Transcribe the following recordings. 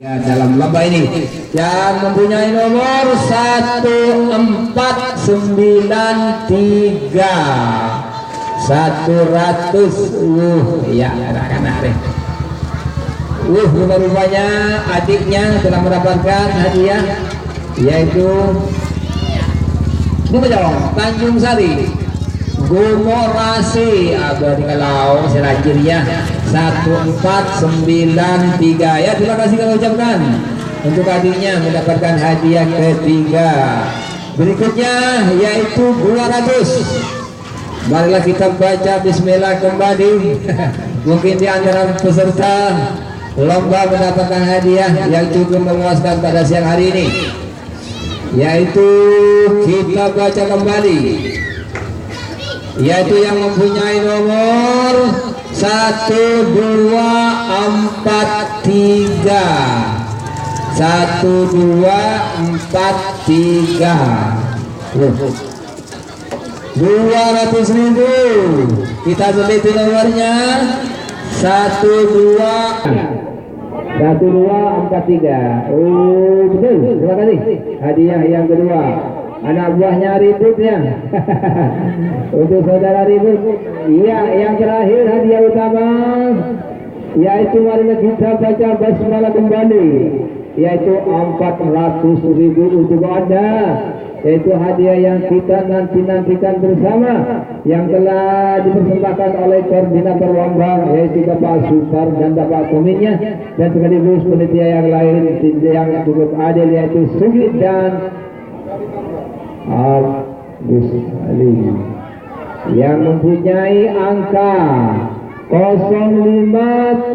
Ya, dalam lomba ini yang mempunyai nomor 1493 100. Ya anak-anak deh. Rupanya adiknya telah mendapatkan hadiah, yaitu Tanjung Sari Gumorasi berarti kalau serajirnya 1493. Ya, terima kasih kami ucapkan untuk adiknya mendapatkan hadiah ketiga. Berikutnya yaitu 200. Marilah kita baca bismillah kembali. Mungkin di antara peserta lomba mendapatkan hadiah yang cukup memuaskan pada siang hari ini, yaitu kita baca kembali, yaitu yang mempunyai nomor 1243 200.000. Kita teliti nomornya 1243. Oh betul, terima kasih. Hadiah yang kedua, anak buahnya Ribut ya. Untuk saudara Ribut. Iya, yang terakhir hadiah utama, yaitu marilah kita baca basmalah kembali, yaitu 400.000 untuk Anda, yaitu hadiah yang kita nantikan bersama, yang telah dipersembahkan oleh koordinator lomba, yaitu Bapak Supar dan Bapak Komitnya, dan sekaligus panitia yang lain yang cukup adil, yaitu Sugi dan Agus Ali, yang mempunyai angka 0575.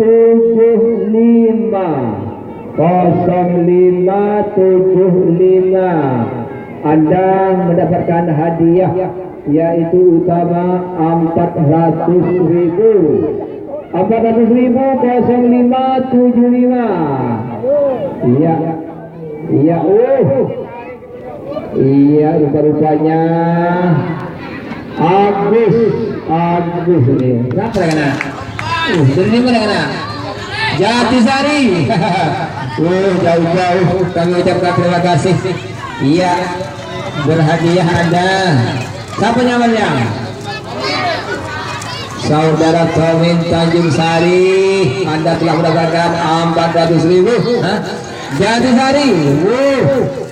Anda mendapatkan hadiah, yaitu utama 400.000. 400.000 0575. Iya. Iya, iya, rupanya Agus ini. Berapa kena? Ini mana kena? Jatisari. Jauh-jauh kami ucapkan terima kasih. Iya, berhadiah Anda. Siapa namanya? Saudara Tomin Tanjung Sari. Anda telah mendapatkan 400.000. Jatisari.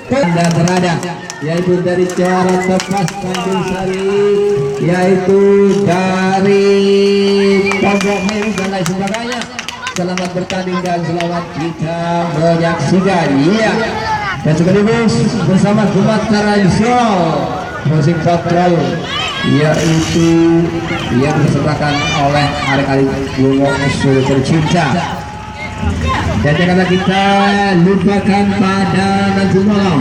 Anda berada, yaitu dari Cara Tepas Tanjung Sari, yaitu dari Pondok Meru dan lain sebagainya. Selamat bertanding dan selamat kita menyaksikan. Iya, dan sekaligus bersama Kumat tradisional musik patrol, yaitu yang dipersembahkan oleh adik-adik Bungo Usul tercinta. Dan janganlah kita lupakan pada nanti malam,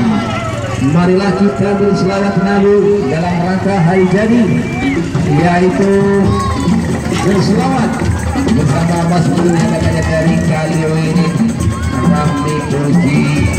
marilah kita berselawat Nabi dalam rangka hari jadi, yaitu berselawat bersama Mas Bulu yang katanya dari Kalio ini kami puji